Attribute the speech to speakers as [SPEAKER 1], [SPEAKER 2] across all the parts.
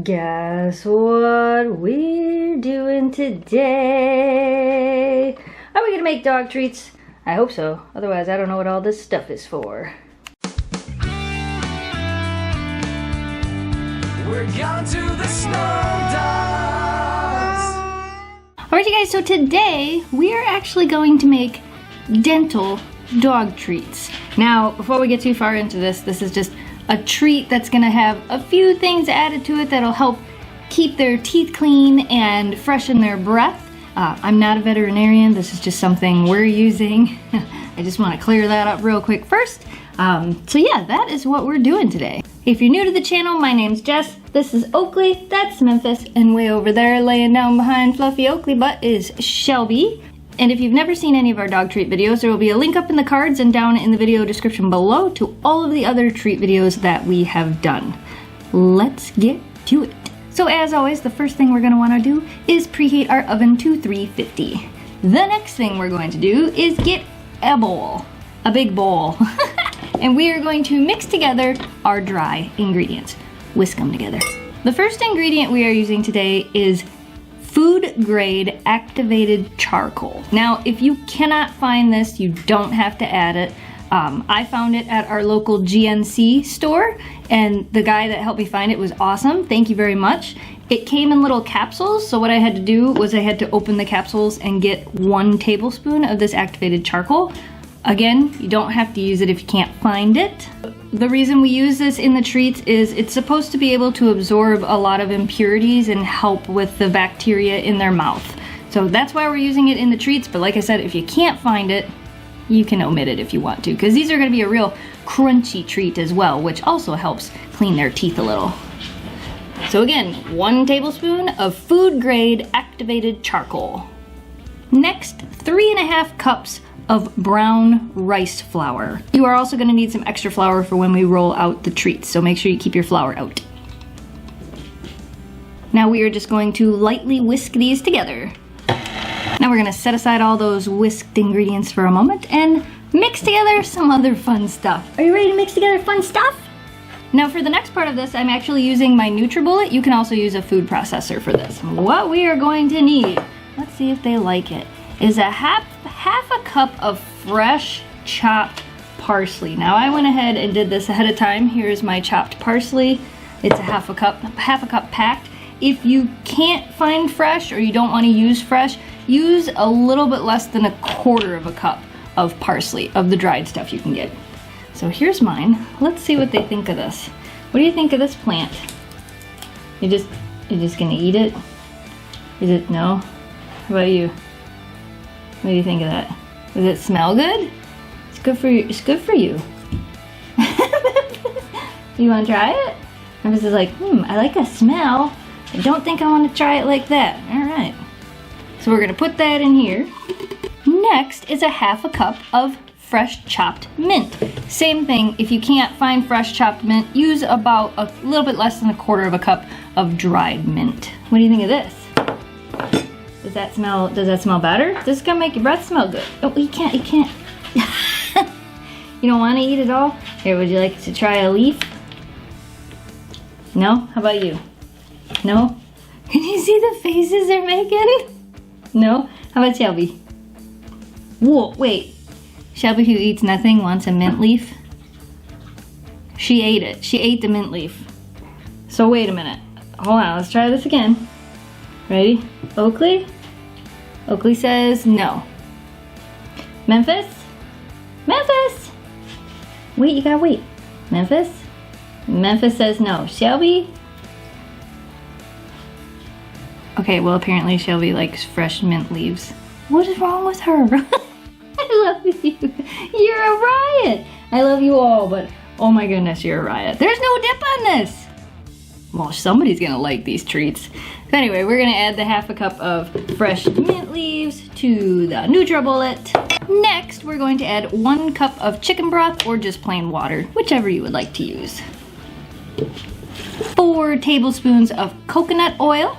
[SPEAKER 1] Guess what we're doing today? Are we gonna make dog treats? I hope so. Otherwise, I don't know what all this stuff is for. We're going to the snow dogs. Alright, you guys, so today we are actually going to make dental dog treats. Now, before we get too far into this, this is just a treat that's gonna have a few things added to it that'll help keep their teeth clean and freshen their breath. I'm not a veterinarian, this is just something we're using. I just wanna clear that up real quick first. So yeah, that is what we're doing today. If you're new to the channel, my name's Jess, this is Oakley, that's Memphis, and way over there laying down behind fluffy Oakley butt is Shelby. And if you've never seen any of our dog treat videos, there will be a link up in the cards and down in the video description below to all of the other treat videos that we have done. Let's get to it. So as always, the first thing we're going to want to do is preheat our oven to 350. The next thing we're going to do is get a bowl, a big bowl. And we are going to mix together our dry ingredients. Whisk them together. The first ingredient we are using today is food grade activated charcoal. Now, if you cannot find this, you don't have to add it. I found it at our local GNC store, and the guy that helped me find it was awesome. Thank you very much. It came in little capsules, so what I had to do was I had to open the capsules and get 1 tablespoon of this activated charcoal. Again, you don't have to use it if you can't find it. The reason we use this in the treats is it's supposed to be able to absorb a lot of impurities and help with the bacteria in their mouth. So that's why we're using it in the treats, but like I said, if you can't find it, you can omit it if you want to, because these are gonna be a real crunchy treat as well, which also helps clean their teeth a little. So again, 1 tablespoon of food grade activated charcoal. Next, 3½ cups of brown rice flour. You are also gonna need some extra flour for when we roll out the treats, so make sure you keep your flour out. Now we are just going to lightly whisk these together. Now we're gonna set aside all those whisked ingredients for a moment and mix together some other fun stuff. Are you ready to mix together fun stuff? Now for the next part of this, I'm actually using my nutribullet. You can also use a food processor for this. What we are going to need, let's see if they like it, is a half a cup of fresh chopped parsley. Now I went ahead and did this ahead of time. Here's my chopped parsley. It's a half a cup packed. If you can't find fresh or you don't want to use fresh, use a little bit less than 1/4 cup of parsley, of the dried stuff you can get. So here's mine. Let's see what they think of this. What do you think of this plant? You're just gonna eat it? Is it no? How about you? What do you think of that? Does it smell good? It's good for you. It's good for you. You want to try it? Memphis is like, I like a smell. I don't think I want to try it like that. All right. So we're gonna put that in here. Next is a half a cup of fresh chopped mint. Same thing. If you can't find fresh chopped mint, use about a little bit less than 1/4 cup of dried mint. What do you think of this? Does that smell better? This is gonna make your breath smell good. Oh, you can't. You don't wanna eat it all? Here, would you like to try a leaf? No? How about you? No? Can you see the faces they're making? No? How about Shelby? Whoa, wait. Shelby, who eats nothing, wants a mint leaf? She ate it. She ate the mint leaf. So wait a minute. Hold on, let's try this again. Ready? Oakley? Oakley says no. Memphis? Memphis! Wait, you gotta wait. Memphis? Memphis says no. Shelby? Okay, well apparently Shelby likes fresh mint leaves. What is wrong with her? I love you. You're a riot. I love you all, but oh my goodness, you're a riot. There's no dip on this. Well, somebody's gonna like these treats. So anyway, we're gonna add the half a cup of fresh mint leaves to the nutribullet. Next, we're going to add 1 cup of chicken broth or just plain water, whichever you would like to use. 4 tablespoons of coconut oil.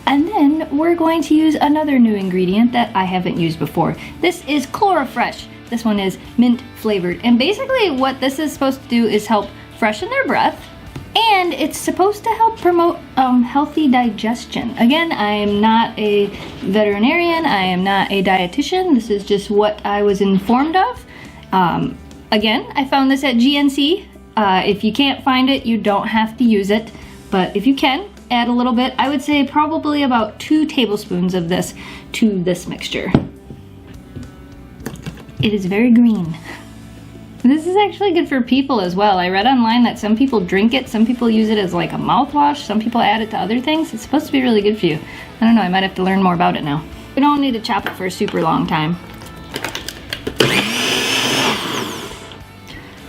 [SPEAKER 1] And then we're going to use another new ingredient that I haven't used before. This is Chlorofresh. This one is mint flavored. And basically what this is supposed to do is help freshen their breath, and it's supposed to help promote healthy digestion. Again, I am not a veterinarian, I am not a dietitian. This is just what I was informed of. Again, I found this at GNC. If you can't find it, you don't have to use it, but if you can, add a little bit. I would say probably about 2 tablespoons of this to this mixture. It is very green. This is actually good for people as well. I read online that some people drink it, some people use it as like a mouthwash, some people add it to other things. It's supposed to be really good for you. I don't know, I might have to learn more about it now. We don't need to chop it for a super long time.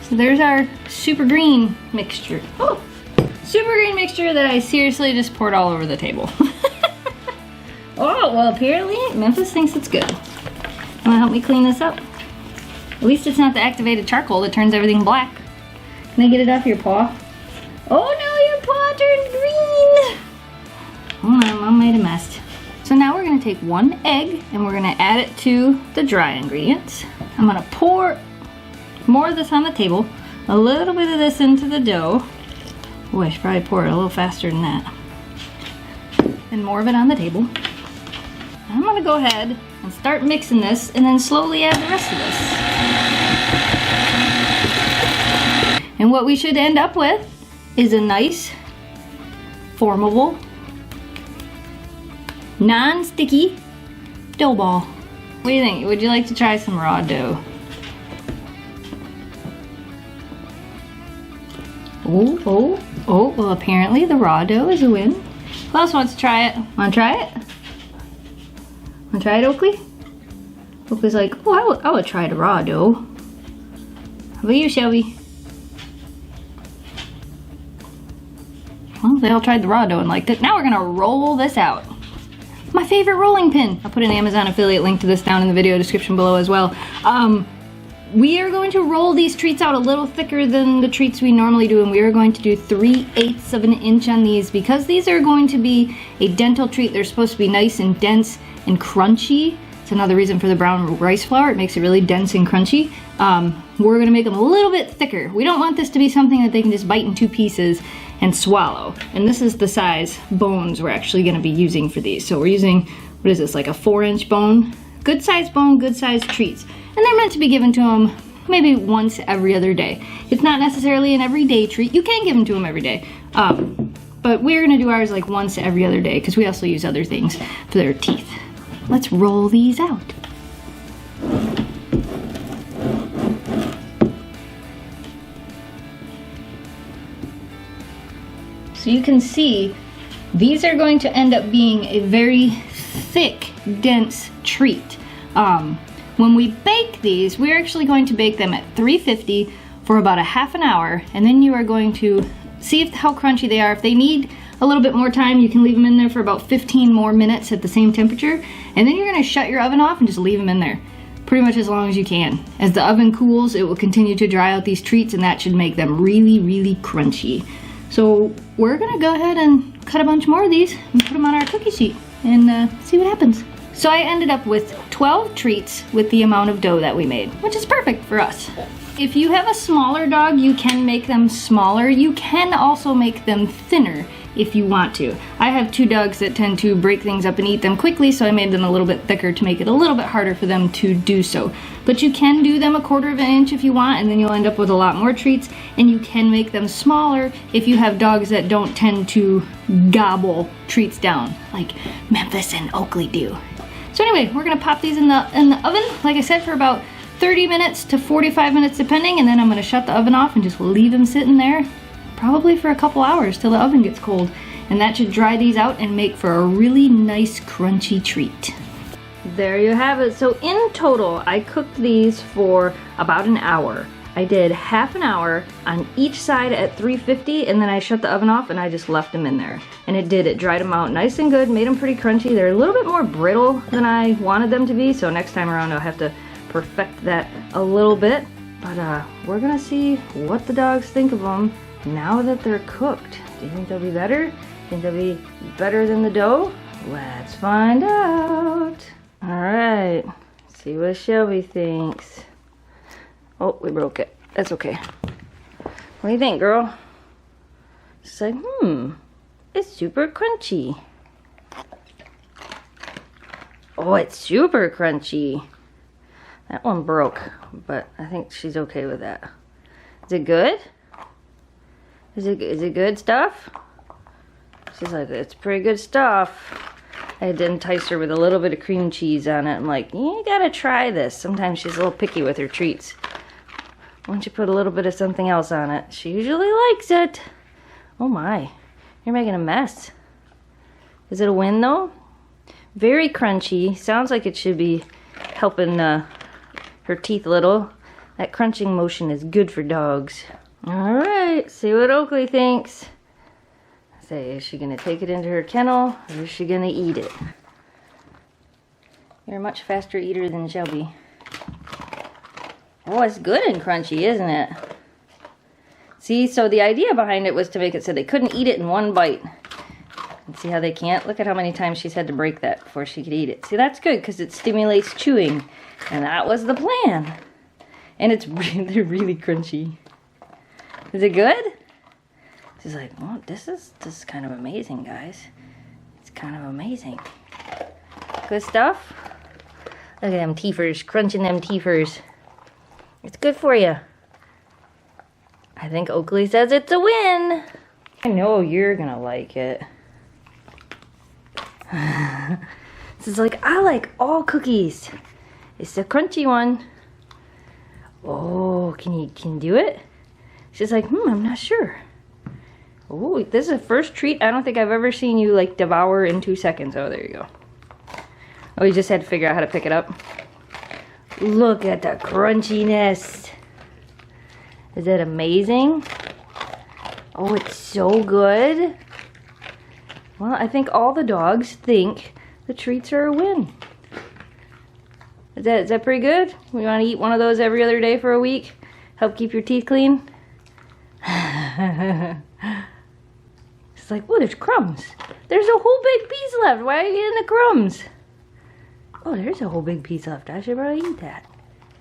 [SPEAKER 1] So there's our super green mixture. Oh, super green mixture that I seriously just poured all over the table. Oh, well apparently Memphis thinks it's good. Wanna help me clean this up? At least it's not the activated charcoal that turns everything black. Can I get it off your paw? Oh no, your paw turned green! Oh my mom made a mess. So now we're gonna take 1 egg and we're gonna add it to the dry ingredients. I'm gonna pour more of this on the table, a little bit of this into the dough. Oh, I should probably pour it a little faster than that. And more of it on the table. I'm gonna go ahead and start mixing this and then slowly add the rest of this. And what we should end up with is a nice, formable, non-sticky dough ball. What do you think? Would you like to try some raw dough? Oh, oh, oh, well apparently the raw dough is a win. Who else wants to try it? Wanna try it? Wanna try it, Oakley? Oakley's like, oh, I would try the raw dough. How about you, Shelby? Well, they all tried the raw dough and liked it. Now we're gonna roll this out. My favorite rolling pin. I'll put an Amazon affiliate link to this down in the video description below as well. We are going to roll these treats out a little thicker than the treats we normally do, and we are going to do 3/8 of an inch on these because these are going to be a dental treat. They're supposed to be nice and dense and crunchy. It's another reason for the brown rice flour. It makes it really dense and crunchy. We're gonna make them a little bit thicker. We don't want this to be something that they can just bite in 2 pieces and swallow. And this is the size bones we're actually gonna be using for these. So we're using, what is this, like a 4-inch bone? Good size bone, good size treats. And they're meant to be given to them maybe once every other day. It's not necessarily an everyday treat. You can give them to them every day. But we're gonna do ours like once every other day because we also use other things for their teeth. Let's roll these out. So you can see these are going to end up being a very thick, dense treat. When we bake these, we're actually going to bake them at 350 for about a half an hour, and then you are going to see how crunchy they are. If they need a little bit more time, you can leave them in there for about 15 more minutes at the same temperature, and then you're gonna shut your oven off and just leave them in there pretty much as long as you can. As the oven cools, it will continue to dry out these treats, and that should make them really, really crunchy. So we're gonna go ahead and cut a bunch more of these and put them on our cookie sheet and see what happens. So I ended up with 12 treats with the amount of dough that we made, which is perfect for us. If you have a smaller dog, you can make them smaller. You can also make them thinner if you want to. I have 2 dogs that tend to break things up and eat them quickly, so I made them a little bit thicker to make it a little bit harder for them to do so. But you can do them 1/4 of an inch if you want, and then you'll end up with a lot more treats, and you can make them smaller if you have dogs that don't tend to gobble treats down, like Memphis and Oakley do. So anyway, we're gonna pop these in the oven, like I said, for about 30 minutes to 45 minutes depending, and then I'm gonna shut the oven off and just leave them sitting there probably for a couple hours till the oven gets cold. And that should dry these out and make for a really nice crunchy treat. There you have it. So in total, I cooked these for about an hour. I did half an hour on each side at 350, and then I shut the oven off and I just left them in there. And it dried them out nice and good, made them pretty crunchy. They're a little bit more brittle than I wanted them to be, so next time around I'll have to perfect that a little bit. But we're gonna see what the dogs think of them now that they're cooked. Do you think they'll be better? Think they'll be better than the dough? Let's find out. All right, see what Shelby thinks. Oh, we broke it. That's okay. What do you think, girl? It's like, it's super crunchy. Oh, it's super crunchy. That one broke, but I think she's okay with that. Is it good? Is it good stuff? She's like, it's pretty good stuff. I had to entice her with a little bit of cream cheese on it. I'm like, you gotta try this. Sometimes she's a little picky with her treats. Once you put a little bit of something else on it, she usually likes it. Oh my, you're making a mess. Is it a win though? Very crunchy. Sounds like it should be helping her teeth a little. That crunching motion is good for dogs. All right, see what Oakley thinks. Say, is she gonna take it into her kennel or is she gonna eat it? You're a much faster eater than Shelby. Oh, it's good and crunchy, isn't it? See, so the idea behind it was to make it so they couldn't eat it in one bite. And see how they can't? Look at how many times she's had to break that before she could eat it. See, that's good because it stimulates chewing. And that was the plan. And it's they're really crunchy. Is it good? She's like, well, this is kind of amazing, guys. It's kind of amazing. Good stuff? Look at them teethers, crunching them teethers. It's good for you. I think Oakley says it's a win. I know you're gonna like it. This is like, I like all cookies. It's the crunchy one. Oh, can you do it? She's like, I'm not sure. Oh, this is the first treat I don't think I've ever seen you like devour in 2 seconds. Oh, there you go. Oh, you just had to figure out how to pick it up. Look at the crunchiness. Is that amazing? Oh, it's so good. Well, I think all the dogs think the treats are a win. Is that pretty good? We want to eat one of those every other day for a week? Help keep your teeth clean? It's like, oh, there's crumbs. There's a whole big piece left. Why are you eating the crumbs? Oh, there's a whole big piece left. I should probably eat that.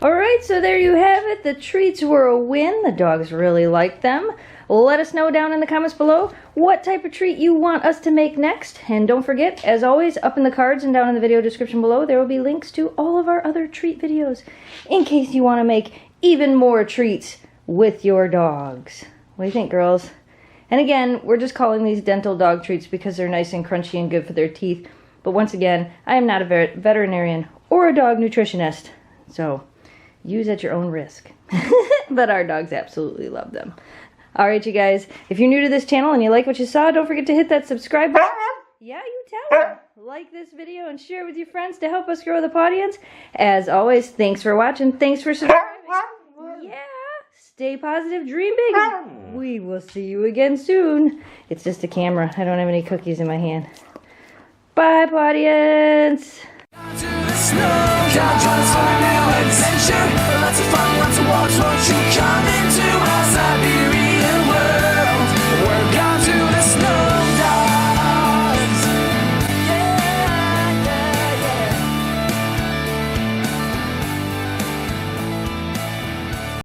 [SPEAKER 1] Alright, so there you have it. The treats were a win. The dogs really liked them. Let us know down in the comments below what type of treat you want us to make next. And don't forget, as always, up in the cards and down in the video description below, there will be links to all of our other treat videos in case you want to make even more treats with your dogs. What do you think, girls? And again, we're just calling these dental dog treats because they're nice and crunchy and good for their teeth. But once again, I am not a veterinarian or a dog nutritionist, so use at your own risk. But our dogs absolutely love them. Alright, you guys, if you're new to this channel and you like what you saw, don't forget to hit that subscribe button. Yeah, you tell them. Like this video and share it with your friends to help us grow the audience. As always, thanks for watching. Thanks for subscribing. Yeah, stay positive, dream big. We will see you again soon. It's just a camera. I don't have any cookies in my hand. Bye, audience. Adventure, lots of fun, lots of walks, won't you come in?